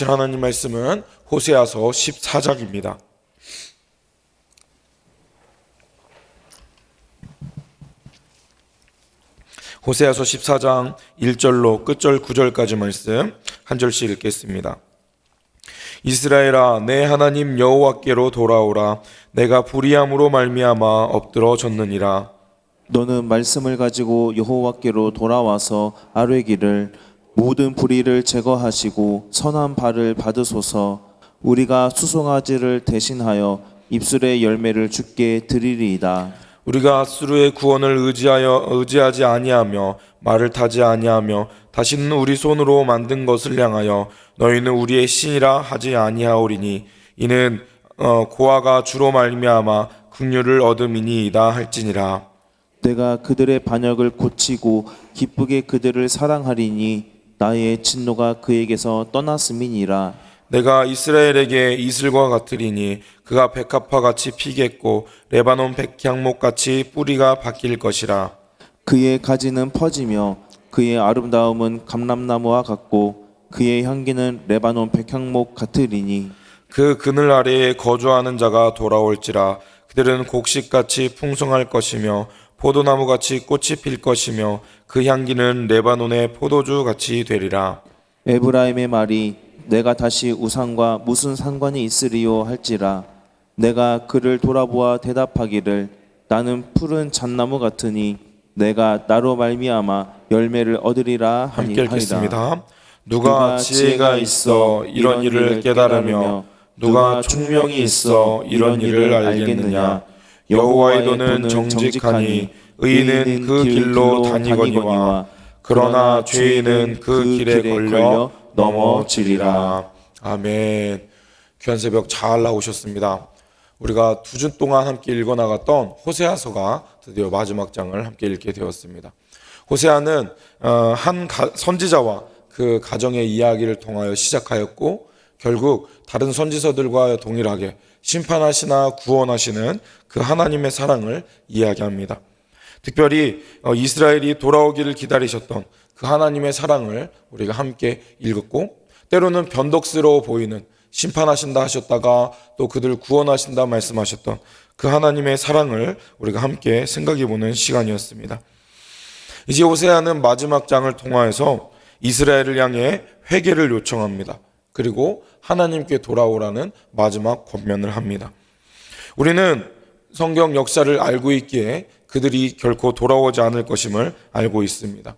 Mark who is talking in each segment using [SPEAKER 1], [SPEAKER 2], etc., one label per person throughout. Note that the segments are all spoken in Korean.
[SPEAKER 1] 하나님 말씀은 호세아서 14장입니다. 호세아서 14장 1절로 끝절 9절까지 말씀 한 절씩 읽겠습니다. 이스라엘아, 내 하나님 여호와께로 돌아오라. 내가 불의함으로 말미암아 엎드러졌느니라.
[SPEAKER 2] 너는 말씀을 가지고 여호와께로 돌아와서 아뢰기를 모든 불의를 제거하시고 선한 발을 받으소서. 우리가 수송아지를 대신하여 입술의 열매를 주께 드리리이다.
[SPEAKER 1] 우리가 앗수르의 구원을 의지하지 아니하며 말을 타지 아니하며 다시는 우리 손으로 만든 것을 향하여 너희는 우리의 신이라 하지 아니하오리니 이는 고아가 주로 말미암아 긍휼을 얻음이니이다 할지니라.
[SPEAKER 2] 내가 그들의 반역을 고치고 기쁘게 그들을 사랑하리니 나의 진노가 그에게서 떠났음이니라.
[SPEAKER 1] 내가 이스라엘에게 이슬과 같으리니 그가 백합화 같이 피겠고 레바논 백향목 같이 뿌리가 바뀔 것이라.
[SPEAKER 2] 그의 가지는 퍼지며 그의 아름다움은 감람나무와 같고 그의 향기는 레바논 백향목 같으리니
[SPEAKER 1] 그 그늘 아래에 거주하는 자가 돌아올지라. 그들은 곡식같이 풍성할 것이며 포도나무같이 꽃이 필 것이며 그 향기는 레바논의 포도주같이 되리라.
[SPEAKER 2] 에브라임의 말이 내가 다시 우상과 무슨 상관이 있으리요 할지라. 내가 그를 돌아보아 대답하기를 나는 푸른 잣나무 같으니 내가 나로 말미암아 열매를 얻으리라
[SPEAKER 1] 함께
[SPEAKER 2] 하리라.
[SPEAKER 1] 읽겠습니다. 누가 지혜가 있어 이런 일을 깨달으며 누가 총명이 있어 이런 일을 알겠느냐. 여호와의 도는 정직하니 의인은 그 길로 다니거니와 그러나 죄인은 그 길에 걸려 넘어지리라. 아멘. 귀한 새벽 잘 나오셨습니다. 우리가 2주 동안 함께 읽어나갔던 호세아서가 드디어 마지막 장을 함께 읽게 되었습니다. 호세아는 한 선지자와 그 가정의 이야기를 통하여 시작하였고 결국 다른 선지서들과 동일하게 심판하시나 구원하시는 그 하나님의 사랑을 이야기합니다. 특별히 이스라엘이 돌아오기를 기다리셨던 그 하나님의 사랑을 우리가 함께 읽었고 때로는 변덕스러워 보이는 심판하신다 하셨다가 또 그들을 구원하신다 말씀하셨던 그 하나님의 사랑을 우리가 함께 생각해보는 시간이었습니다. 이제 호세아는 마지막 장을 통하여서 이스라엘을 향해 회개를 요청합니다. 그리고 하나님께 돌아오라는 마지막 권면을 합니다. 우리는 성경 역사를 알고 있기에 그들이 결코 돌아오지 않을 것임을 알고 있습니다.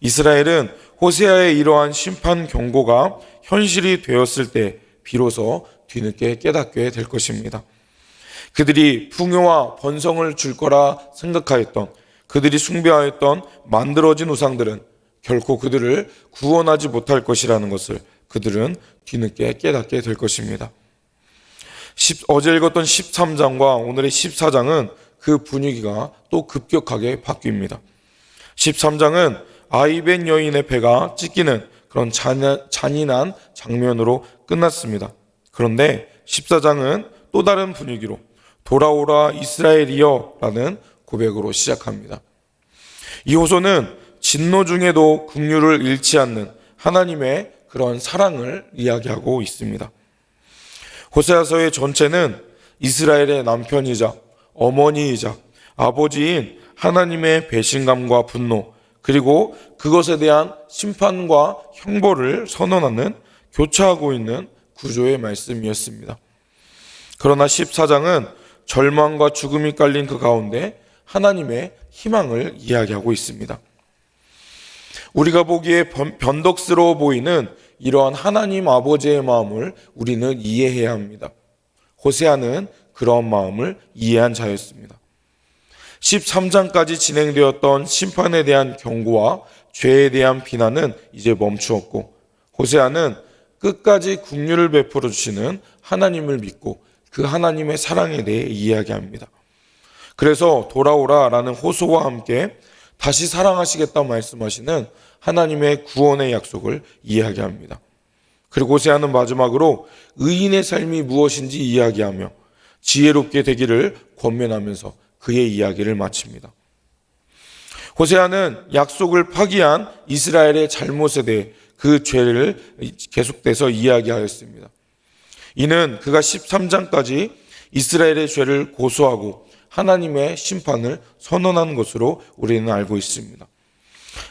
[SPEAKER 1] 이스라엘은 호세아의 이러한 심판 경고가 현실이 되었을 때 비로소 뒤늦게 깨닫게 될 것입니다. 그들이 풍요와 번성을 줄 거라 생각하였던 그들이 숭배하였던 만들어진 우상들은 결코 그들을 구원하지 못할 것이라는 것을 그들은 뒤늦게 깨닫게 될 것입니다. 어제 읽었던 13장과 오늘의 14장은 그 분위기가 또 급격하게 바뀝니다. 13장은 아이벤 여인의 배가 찢기는 그런 잔인한 장면으로 끝났습니다. 그런데 14장은 또 다른 분위기로 돌아오라 이스라엘이여 라는 고백으로 시작합니다. 이 호소는 진노 중에도 긍휼을 잃지 않는 하나님의 그런 사랑을 이야기하고 있습니다. 호세아서의 전체는 이스라엘의 남편이자 어머니이자 아버지인 하나님의 배신감과 분노 그리고 그것에 대한 심판과 형벌을 선언하는 교차하고 있는 구조의 말씀이었습니다. 그러나 14장은 절망과 죽음이 깔린 그 가운데 하나님의 희망을 이야기하고 있습니다. 우리가 보기에 변덕스러워 보이는 이러한 하나님 아버지의 마음을 우리는 이해해야 합니다. 호세아는 그런 마음을 이해한 자였습니다. 13장까지 진행되었던 심판에 대한 경고와 죄에 대한 비난은 이제 멈추었고 호세아는 끝까지 긍휼을 베풀어 주시는 하나님을 믿고 그 하나님의 사랑에 대해 이야기합니다. 그래서 돌아오라라는 호소와 함께 다시 사랑하시겠다 말씀하시는 하나님의 구원의 약속을 이야기합니다. 그리고 호세아는 마지막으로 의인의 삶이 무엇인지 이야기하며 지혜롭게 되기를 권면하면서 그의 이야기를 마칩니다. 호세아는 약속을 파기한 이스라엘의 잘못에 대해 그 죄를 계속돼서 이야기하였습니다. 이는 그가 13장까지 이스라엘의 죄를 고소하고 하나님의 심판을 선언한 것으로 우리는 알고 있습니다.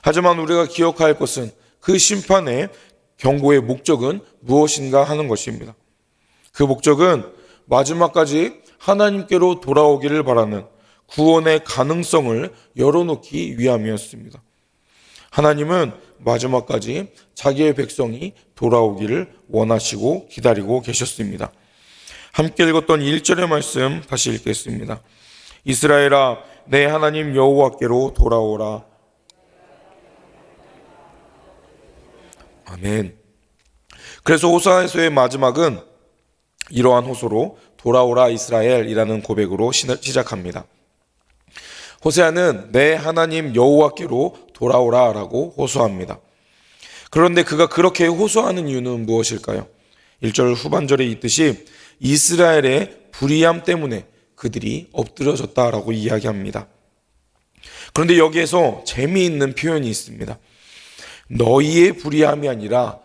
[SPEAKER 1] 하지만 우리가 기억해야 할 것은 그 심판의 경고의 목적은 무엇인가 하는 것입니다. 그 목적은 마지막까지 하나님께로 돌아오기를 바라는 구원의 가능성을 열어놓기 위함이었습니다. 하나님은 마지막까지 자기의 백성이 돌아오기를 원하시고 기다리고 계셨습니다. 함께 읽었던 1절의 말씀 다시 읽겠습니다. 이스라엘아, 내 하나님 여호와께로 돌아오라. 아멘. 그래서 호사에서의 마지막은 이러한 호소로 돌아오라 이스라엘이라는 고백으로 시작합니다. 호세아는 내 하나님 여호와께로 돌아오라라고 호소합니다. 그런데 그가 그렇게 호소하는 이유는 무엇일까요? 1절 후반절에 있듯이 이스라엘의 불의함 때문에 그들이 엎드러졌다라고 이야기합니다. 그런데 여기에서 재미있는 표현이 있습니다. 너희의 불의함이 아니라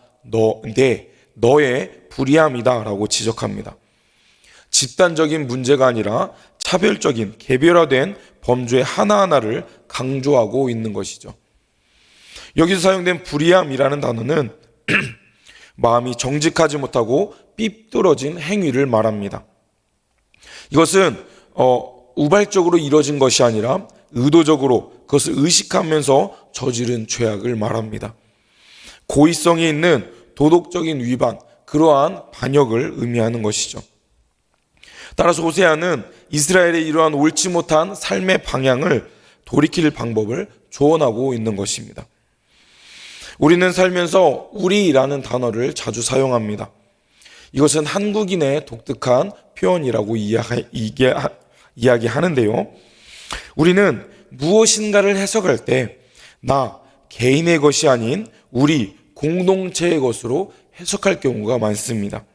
[SPEAKER 1] 너의 불의함이다라고 지적합니다. 집단적인 문제가 아니라 차별적인 개별화된 범죄 하나하나를 강조하고 있는 것이죠. 여기서 사용된 불의함이라는 단어는 마음이 정직하지 못하고 삐뚤어진 행위를 말합니다. 이것은 우발적으로 이뤄진 것이 아니라 의도적으로 그것을 의식하면서 저지른 죄악을 말합니다. 고의성이 있는 도덕적인 위반, 그러한 반역을 의미하는 것이죠. 따라서 호세아는 이스라엘의 이러한 옳지 못한 삶의 방향을 돌이킬 방법을 조언하고 있는 것입니다. 우리는 살면서 우리라는 단어를 자주 사용합니다. 이것은 한국인의 독특한 표현이라고 이야기하는데요. 우리는 무엇인가를 해석할 때 나 개인의 것이 아닌 우리 공동체의 것으로 해석할 경우가 많습니다.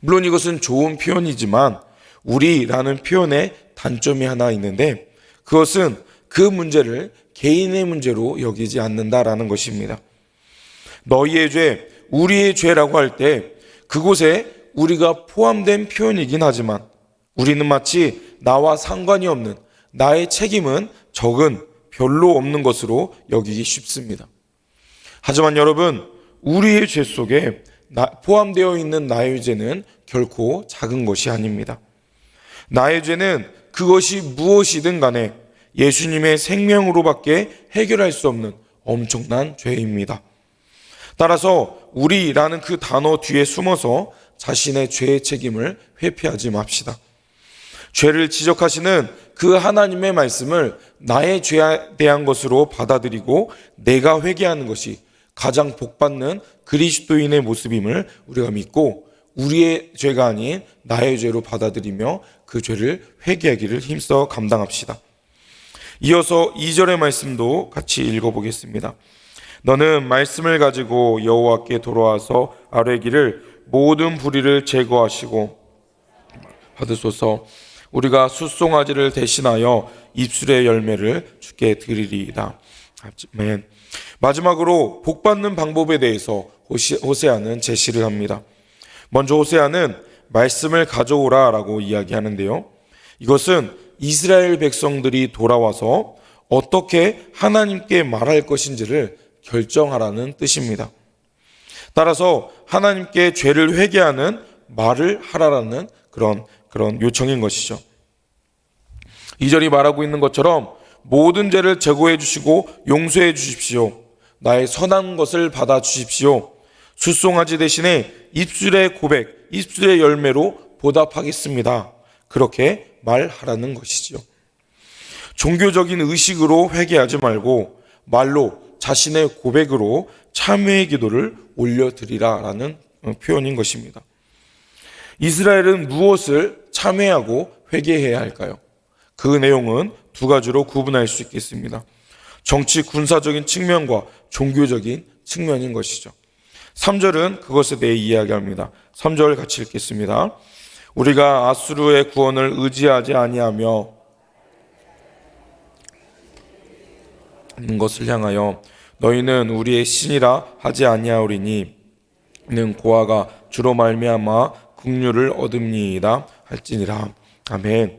[SPEAKER 1] 물론 이것은 좋은 표현이지만 우리라는 표현에 단점이 하나 있는데 그것은 그 문제를 개인의 문제로 여기지 않는다라는 것입니다. 너희의 죄, 우리의 죄라고 할 때 그곳에 우리가 포함된 표현이긴 하지만 우리는 마치 나와 상관이 없는 나의 책임은 적은 별로 없는 것으로 여기기 쉽습니다. 하지만 여러분, 우리의 죄 속에 포함되어 있는 나의 죄는 결코 작은 것이 아닙니다. 나의 죄는 그것이 무엇이든 간에 예수님의 생명으로밖에 해결할 수 없는 엄청난 죄입니다. 따라서 우리라는 그 단어 뒤에 숨어서 자신의 죄의 책임을 회피하지 맙시다. 죄를 지적하시는 그 하나님의 말씀을 나의 죄에 대한 것으로 받아들이고 내가 회개하는 것이 가장 복받는 그리스도인의 모습임을 우리가 믿고 우리의 죄가 아닌 나의 죄로 받아들이며 그 죄를 회개하기를 힘써 감당합시다. 이어서 2절의 말씀도 같이 읽어보겠습니다. 너는 말씀을 가지고 여호와께 돌아와서 아뢰기를 모든 불의를 제거하시고 받으소서. 우리가 숫송아지를 대신하여 입술의 열매를 주께 드리리이다. 아멘. 마지막으로 복받는 방법에 대해서 호세아는 제시를 합니다. 먼저 호세아는 말씀을 가져오라 라고 이야기하는데요. 이것은 이스라엘 백성들이 돌아와서 어떻게 하나님께 말할 것인지를 결정하라는 뜻입니다. 따라서 하나님께 죄를 회개하는 말을 하라라는 그런 요청인 것이죠. 2절이 말하고 있는 것처럼 모든 죄를 제거해 주시고 용서해 주십시오. 나의 선한 것을 받아 주십시오. 숫송아지 대신에 입술의 고백, 입술의 열매로 보답하겠습니다. 그렇게 말하라는 것이죠. 종교적인 의식으로 회개하지 말고 말로 자신의 고백으로 참회의 기도를 올려드리라라는 표현인 것입니다. 이스라엘은 무엇을 참회하고 회개해야 할까요? 그 내용은 두 가지로 구분할 수 있겠습니다. 정치 군사적인 측면과 종교적인 측면인 것이죠. 3절은 그것에 대해 이야기합니다. 3절 같이 읽겠습니다. 우리가 아수르의 구원을 의지하지 아니하며 것을 향하여 너희는 우리의 신이라 하지 아니하오리니 이는 고아가 주로 말미암아 긍휼을 얻음니이다 할지니라. 아멘.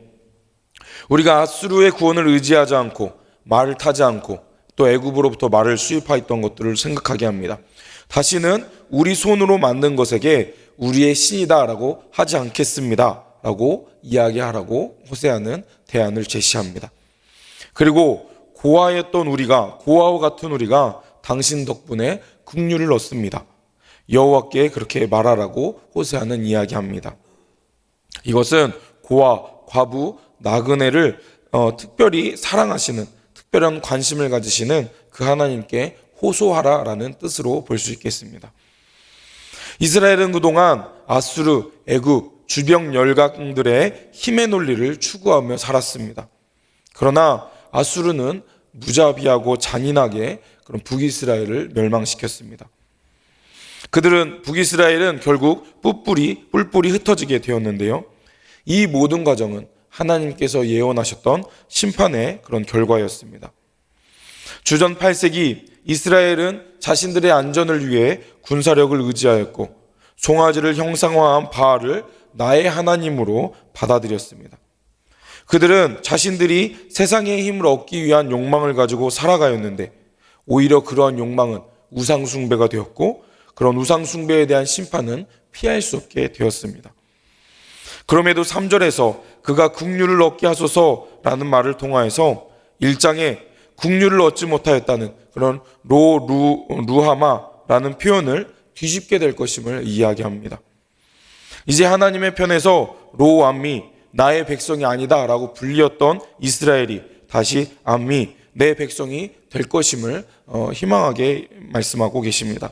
[SPEAKER 1] 우리가 아수르의 구원을 의지하지 않고 말을 타지 않고 또 애굽으로부터 말을 수입하였던 것들을 생각하게 합니다. 다시는 우리 손으로 만든 것에게 우리의 신이다라고 하지 않겠습니다 라고 이야기하라고 호세아는 대안을 제시합니다. 그리고 고아였던 우리가, 고아와 같은 우리가 당신 덕분에 긍휼을 얻습니다. 여호와께 그렇게 말하라고 호세아는 이야기합니다. 이것은 고아, 과부, 나그네를 특별히 사랑하시는, 특별한 관심을 가지시는 그 하나님께 호소하라라는 뜻으로 볼 수 있겠습니다. 이스라엘은 그동안 아수르, 애굽, 주변 열강들의 힘의 논리를 추구하며 살았습니다. 그러나 아수르는 무자비하고 잔인하게 그런 북이스라엘을 멸망시켰습니다. 북이스라엘은 결국 뿔뿔이 흩어지게 되었는데요. 이 모든 과정은 하나님께서 예언하셨던 심판의 그런 결과였습니다. 주전 8세기 이스라엘은 자신들의 안전을 위해 군사력을 의지하였고 송아지를 형상화한 바알을 나의 하나님으로 받아들였습니다. 그들은 자신들이 세상의 힘을 얻기 위한 욕망을 가지고 살아가였는데 오히려 그러한 욕망은 우상숭배가 되었고 그런 우상숭배에 대한 심판은 피할 수 없게 되었습니다. 그럼에도 3절에서 그가 긍휼을 얻게 하소서라는 말을 통하여서 1장에 긍휼을 얻지 못하였다는 그런 루하마라는 표현을 뒤집게 될 것임을 이야기합니다. 이제 하나님의 편에서 로암미, 나의 백성이 아니다 라고 불리었던 이스라엘이 다시 암미, 내 백성이 될 것임을 희망하게 말씀하고 계십니다.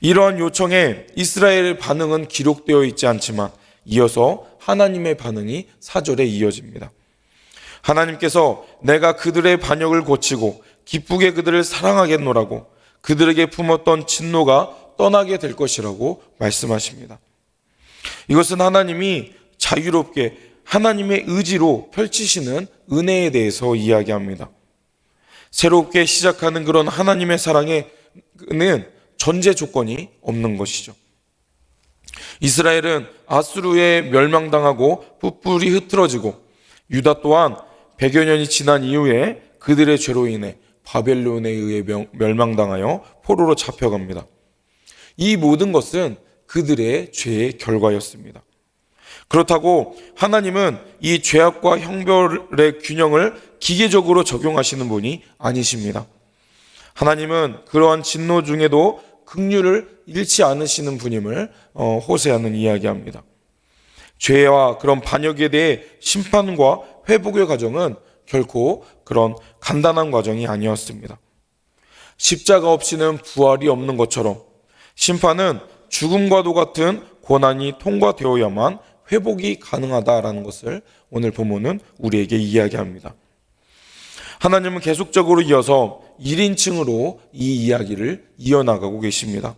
[SPEAKER 1] 이러한 요청에 이스라엘의 반응은 기록되어 있지 않지만 이어서 하나님의 반응이 4절에 이어집니다. 하나님께서 내가 그들의 반역을 고치고 기쁘게 그들을 사랑하겠노라고 그들에게 품었던 진노가 떠나게 될 것이라고 말씀하십니다. 이것은 하나님이 자유롭게 하나님의 의지로 펼치시는 은혜에 대해서 이야기합니다. 새롭게 시작하는 그런 하나님의 사랑에는 전제 조건이 없는 것이죠. 이스라엘은 아수르에 멸망당하고 뿔뿔이 흩어지고 유다 또한 100여 년이 지난 이후에 그들의 죄로 인해 바벨론에 의해 멸망당하여 포로로 잡혀갑니다. 이 모든 것은 그들의 죄의 결과였습니다. 그렇다고 하나님은 이 죄악과 형벌의 균형을 기계적으로 적용하시는 분이 아니십니다. 하나님은 그러한 진노 중에도 긍휼을 잃지 않으시는 분임을 호세아는 이야기합니다. 죄와 그런 반역에 대해 심판과 회복의 과정은 결코 그런 간단한 과정이 아니었습니다. 십자가 없이는 부활이 없는 것처럼 심판은 죽음과도 같은 고난이 통과되어야만 회복이 가능하다라는 것을 오늘 본문은 우리에게 이야기합니다. 하나님은 계속적으로 이어서 1인칭으로 이 이야기를 이어나가고 계십니다.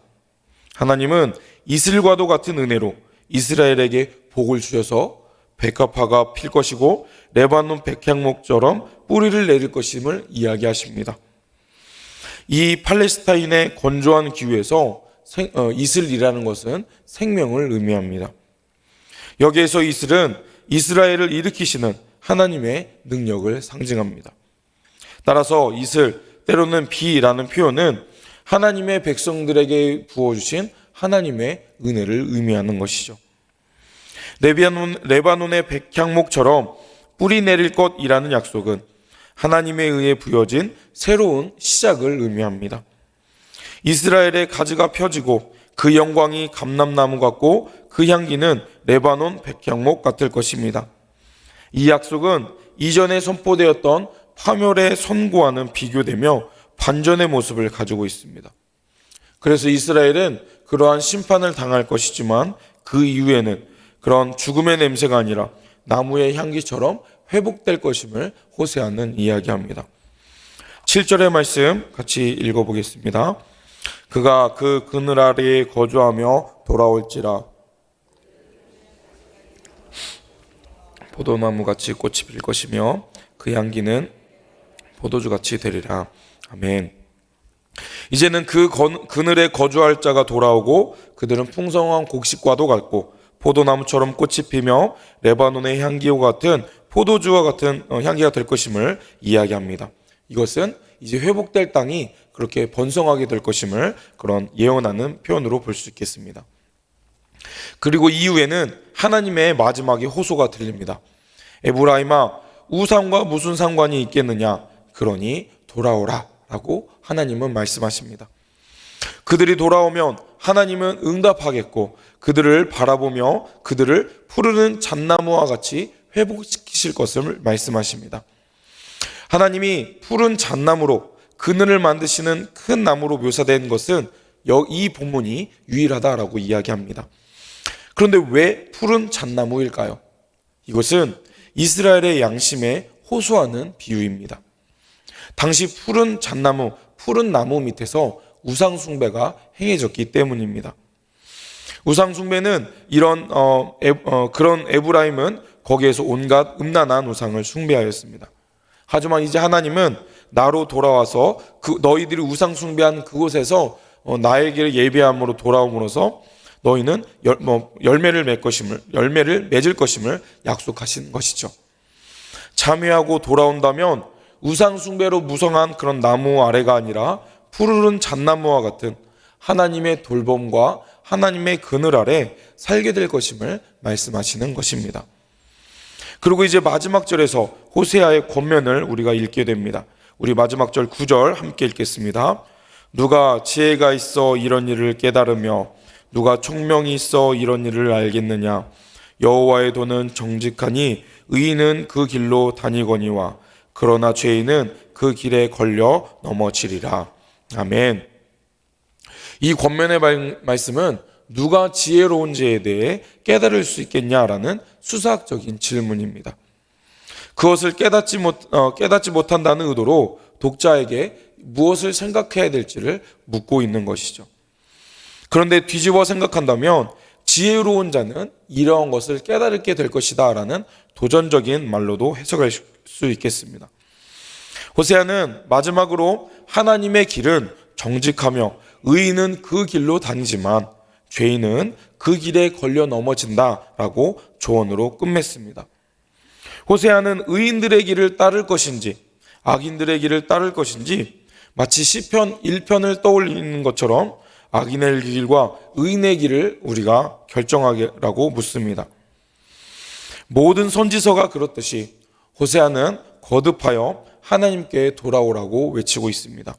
[SPEAKER 1] 하나님은 이슬과도 같은 은혜로 이스라엘에게 복을 주셔서 백합화가 필 것이고 레바논 백향목처럼 뿌리를 내릴 것임을 이야기하십니다. 이 팔레스타인의 건조한 기후에서 이슬이라는 것은 생명을 의미합니다. 여기에서 이슬은 이스라엘을 일으키시는 하나님의 능력을 상징합니다. 따라서 이슬, 때로는 비라는 표현은 하나님의 백성들에게 부어주신 하나님의 은혜를 의미하는 것이죠. 레바논의 백향목처럼 뿌리 내릴 것이라는 약속은 하나님에 의해 부여진 새로운 시작을 의미합니다. 이스라엘의 가지가 펴지고 그 영광이 감람나무 같고 그 향기는 레바논 백향목 같을 것입니다. 이 약속은 이전에 선포되었던 파멸의 선고와는 비교되며 반전의 모습을 가지고 있습니다. 그래서 이스라엘은 그러한 심판을 당할 것이지만 그 이후에는 그런 죽음의 냄새가 아니라 나무의 향기처럼 회복될 것임을 호세아는 이야기합니다. 7절의 말씀 같이 읽어보겠습니다. 그가 그 그늘 아래에 거주하며 돌아올지라 포도나무같이 꽃이 필 것이며 그 향기는 포도주같이 되리라. 아멘. 이제는 그늘에 거주할 자가 돌아오고 그들은 풍성한 곡식과도 같고 포도나무처럼 꽃이 피며 레바논의 향기와 같은 포도주와 같은 향기가 될 것임을 이야기합니다. 이것은 이제 회복될 땅이 그렇게 번성하게 될 것임을 그런 예언하는 표현으로 볼 수 있겠습니다. 그리고 이후에는 하나님의 마지막의 호소가 들립니다. 에브라임아, 우상과 무슨 상관이 있겠느냐? 그러니 돌아오라 라고 하나님은 말씀하십니다. 그들이 돌아오면 하나님은 응답하겠고 그들을 바라보며 그들을 푸르른 잣나무와 같이 회복시키실 것을 말씀하십니다. 하나님이 푸른 잣나무로 그늘을 만드시는 큰 나무로 묘사된 것은 이 본문이 유일하다라고 이야기합니다. 그런데 왜 푸른 잣나무일까요? 이것은 이스라엘의 양심에 호소하는 비유입니다. 당시 푸른 잣나무, 푸른 나무 밑에서 우상 숭배가 행해졌기 때문입니다. 우상 숭배는 그런 에브라임은 거기에서 온갖 음란한 우상을 숭배하였습니다. 하지만 이제 하나님은 나로 돌아와서 너희들이 우상 숭배한 그곳에서 나에게 예배함으로 돌아옴으로써 너희는 열매를 맺을 것임을 약속하신 것이죠. 참회하고 돌아온다면 우상 숭배로 무성한 그런 나무 아래가 아니라 푸르른 잣나무와 같은 하나님의 돌봄과 하나님의 그늘 아래 살게 될 것임을 말씀하시는 것입니다. 그리고 이제 마지막 절에서 호세아의 권면을 우리가 읽게 됩니다. 우리 마지막 절 9절 함께 읽겠습니다. 누가 지혜가 있어 이런 일을 깨달으며 누가 총명이 있어 이런 일을 알겠느냐? 여호와의 도는 정직하니 의인은 그 길로 다니거니와 그러나 죄인은 그 길에 걸려 넘어지리라. 아멘. 이 권면의 말씀은 누가 지혜로운지에 대해 깨달을 수 있겠냐라는 수사학적인 질문입니다. 그것을 깨닫지 못한다는 의도로 독자에게 무엇을 생각해야 될지를 묻고 있는 것이죠. 그런데 뒤집어 생각한다면 지혜로운 자는 이러한 것을 깨달게 될 것이다 라는 도전적인 말로도 해석할 수 있겠습니다. 호세아는 마지막으로 하나님의 길은 정직하며 의인은 그 길로 다니지만 죄인은 그 길에 걸려 넘어진다라고 조언으로 끝맺습니다. 호세아는 의인들의 길을 따를 것인지 악인들의 길을 따를 것인지 마치 시편 1편을 떠올리는 것처럼 악인의 길과 의인의 길을 우리가 결정하라고 묻습니다. 모든 선지서가 그렇듯이 호세아는 거듭하여 하나님께 돌아오라고 외치고 있습니다.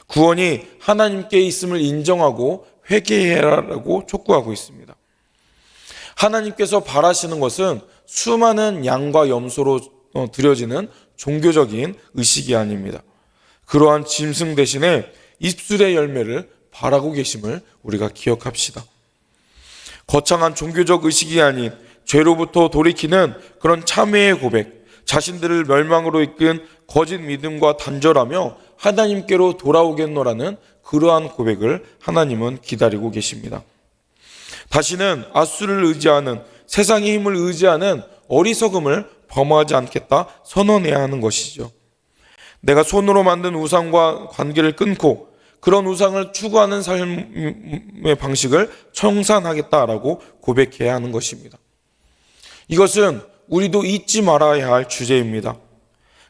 [SPEAKER 1] 구원이 하나님께 있음을 인정하고 회개해라라고 촉구하고 있습니다. 하나님께서 바라시는 것은 수많은 양과 염소로 드려지는 종교적인 의식이 아닙니다. 그러한 짐승 대신에 입술의 열매를 바라고 계심을 우리가 기억합시다. 거창한 종교적 의식이 아닌 죄로부터 돌이키는 그런 참회의 고백, 자신들을 멸망으로 이끈 거짓 믿음과 단절하며 하나님께로 돌아오겠노라는 그러한 고백을 하나님은 기다리고 계십니다. 다시는 아수를 의지하는 세상의 힘을 의지하는 어리석음을 범하지 않겠다 선언해야 하는 것이죠. 내가 손으로 만든 우상과 관계를 끊고 그런 우상을 추구하는 삶의 방식을 청산하겠다라고 고백해야 하는 것입니다. 이것은 우리도 잊지 말아야 할 주제입니다.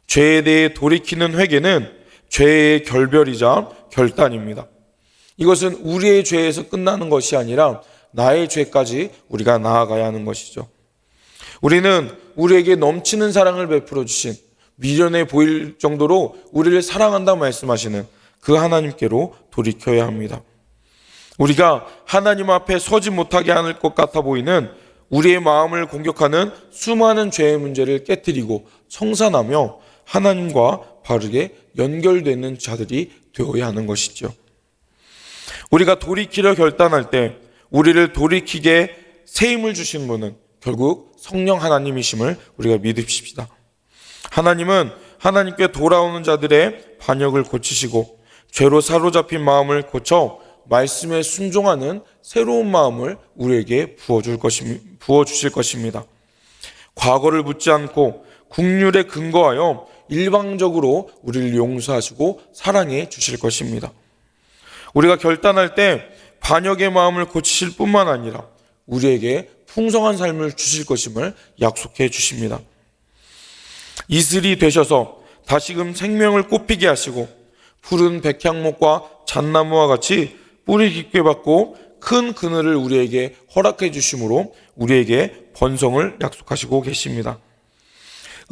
[SPEAKER 1] 죄에 대해 돌이키는 회개는 죄의 결별이자 결단입니다. 이것은 우리의 죄에서 끝나는 것이 아니라 나의 죄까지 우리가 나아가야 하는 것이죠. 우리는 우리에게 넘치는 사랑을 베풀어 주신 미련해 보일 정도로 우리를 사랑한다 말씀하시는 그 하나님께로 돌이켜야 합니다. 우리가 하나님 앞에 서지 못하게 하는 것 같아 보이는 우리의 마음을 공격하는 수많은 죄의 문제를 깨뜨리고 청산하며 하나님과 바르게 연결되는 자들이 되어야 하는 것이죠. 우리가 돌이키려 결단할 때 우리를 돌이키게 새 힘을 주신 분은 결국 성령 하나님이심을 우리가 믿읍시다. 하나님은 하나님께 돌아오는 자들의 반역을 고치시고 죄로 사로잡힌 마음을 고쳐 말씀에 순종하는 새로운 마음을 우리에게 부어주실 것입니다. 과거를 묻지 않고 국률에 근거하여 일방적으로 우리를 용서하시고 사랑해 주실 것입니다. 우리가 결단할 때 반역의 마음을 고치실 뿐만 아니라 우리에게 풍성한 삶을 주실 것임을 약속해 주십니다. 이슬이 되셔서 다시금 생명을 꽃피게 하시고 푸른 백향목과 잣나무와 같이 뿌리 깊게 받고 큰 그늘을 우리에게 허락해 주심으로 우리에게 번성을 약속하시고 계십니다.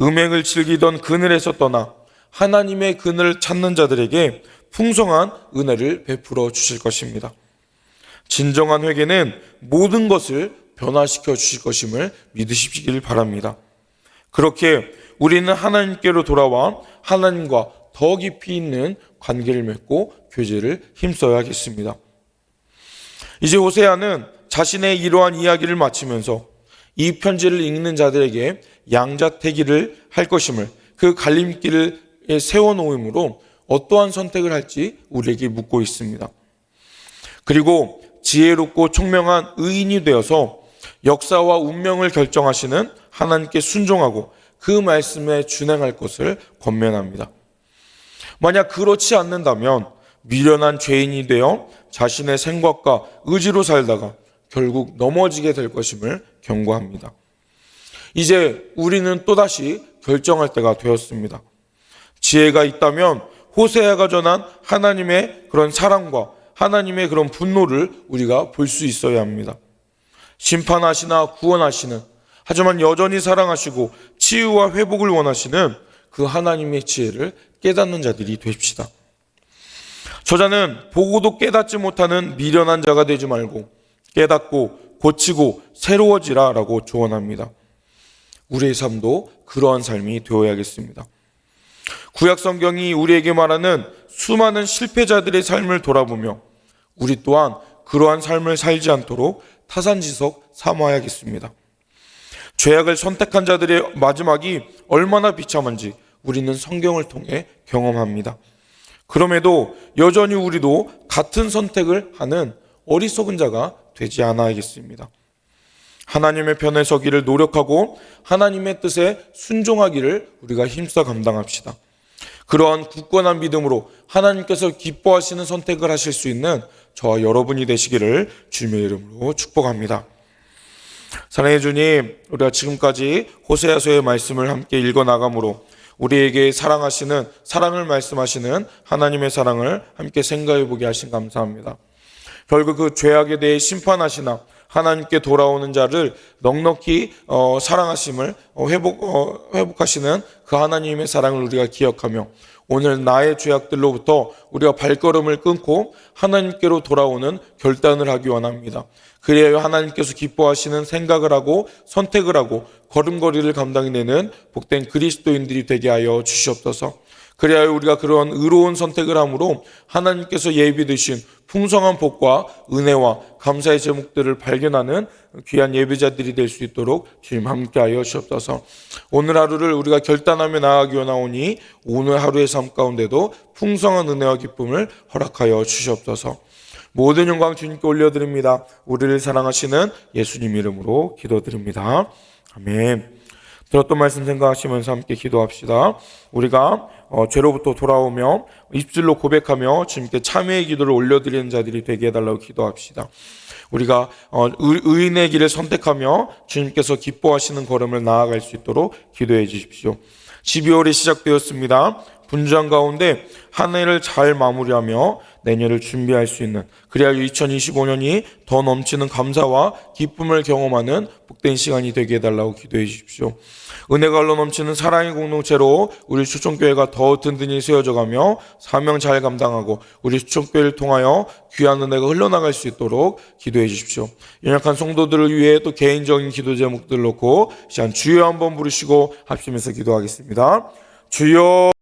[SPEAKER 1] 음행을 즐기던 그늘에서 떠나 하나님의 그늘을 찾는 자들에게 풍성한 은혜를 베풀어 주실 것입니다. 진정한 회개는 모든 것을 변화시켜 주실 것임을 믿으시길 바랍니다. 그렇게 우리는 하나님께로 돌아와 하나님과 더 깊이 있는 관계를 맺고 교제를 힘써야겠습니다. 이제 호세아는 자신의 이러한 이야기를 마치면서 이 편지를 읽는 자들에게 양자택일을 할 것임을 그 갈림길을 세워놓음으로 어떠한 선택을 할지 우리에게 묻고 있습니다. 그리고 지혜롭고 총명한 의인이 되어서 역사와 운명을 결정하시는 하나님께 순종하고 그 말씀에 준행할 것을 권면합니다. 만약 그렇지 않는다면 미련한 죄인이 되어 자신의 생각과 의지로 살다가 결국 넘어지게 될 것임을 경고합니다. 이제 우리는 또다시 결정할 때가 되었습니다. 지혜가 있다면 호세아가 전한 하나님의 그런 사랑과 하나님의 그런 분노를 우리가 볼 수 있어야 합니다. 심판하시나 구원하시는, 하지만 여전히 사랑하시고 치유와 회복을 원하시는 그 하나님의 지혜를 깨닫는 자들이 되십시다. 저자는 보고도 깨닫지 못하는 미련한 자가 되지 말고 깨닫고 고치고 새로워지라 라고 조언합니다. 우리의 삶도 그러한 삶이 되어야겠습니다. 구약 성경이 우리에게 말하는 수많은 실패자들의 삶을 돌아보며 우리 또한 그러한 삶을 살지 않도록 타산지석 삼아야겠습니다. 죄악을 선택한 자들의 마지막이 얼마나 비참한지 우리는 성경을 통해 경험합니다. 그럼에도 여전히 우리도 같은 선택을 하는 어리석은 자가 되지 않아야겠습니다. 하나님의 편에 서기를 노력하고 하나님의 뜻에 순종하기를 우리가 힘써 감당합시다. 그러한 굳건한 믿음으로 하나님께서 기뻐하시는 선택을 하실 수 있는 저와 여러분이 되시기를 주님의 이름으로 축복합니다. 사랑해 주님, 우리가 지금까지 호세아서의 말씀을 함께 읽어나감으로 우리에게 사랑을 말씀하시는 하나님의 사랑을 함께 생각해 보게 하신 감사합니다. 결국 그 죄악에 대해 심판하시나 하나님께 돌아오는 자를 넉넉히 사랑하심을 회복하시는 그 하나님의 사랑을 우리가 기억하며 오늘 나의 죄악들로부터 우리가 발걸음을 끊고 하나님께로 돌아오는 결단을 하기 원합니다. 그래야 하나님께서 기뻐하시는 생각을 하고 선택을 하고 걸음걸이를 감당해내는 복된 그리스도인들이 되게 하여 주시옵소서. 그래야 우리가 그런 의로운 선택을 함으로 하나님께서 예비드신 풍성한 복과 은혜와 감사의 제목들을 발견하는 귀한 예배자들이 될 수 있도록 주님 함께하여 주옵소서. 오늘 하루를 우리가 결단하며 나아가기 원하오니 오늘 하루의 삶 가운데도 풍성한 은혜와 기쁨을 허락하여 주시옵소서. 모든 영광 주님께 올려드립니다. 우리를 사랑하시는 예수님 이름으로 기도드립니다. 아멘. 들었던 말씀 생각하시면서 함께 기도합시다. 우리가 죄로부터 돌아오며 입술로 고백하며 주님께 참회의 기도를 올려드리는 자들이 되게 해달라고 기도합시다. 우리가 의인의 길을 선택하며 주님께서 기뻐하시는 걸음을 나아갈 수 있도록 기도해 주십시오. 12월이 시작되었습니다. 분주한 가운데 한 해를 잘 마무리하며 내년을 준비할 수 있는, 그래야 2025년이 더 넘치는 감사와 기쁨을 경험하는 복된 시간이 되게 해달라고 기도해 주십시오. 은혜가 흘러 넘치는 사랑의 공동체로 우리 수천교회가 더 든든히 세워져가며 사명 잘 감당하고 우리 수천교회를 통하여 귀한 은혜가 흘러나갈 수 있도록 기도해 주십시오. 연약한 성도들을 위해 또 개인적인 기도 제목들을 놓고 시간 주여 한번 부르시고 합심해서 기도하겠습니다. 주여.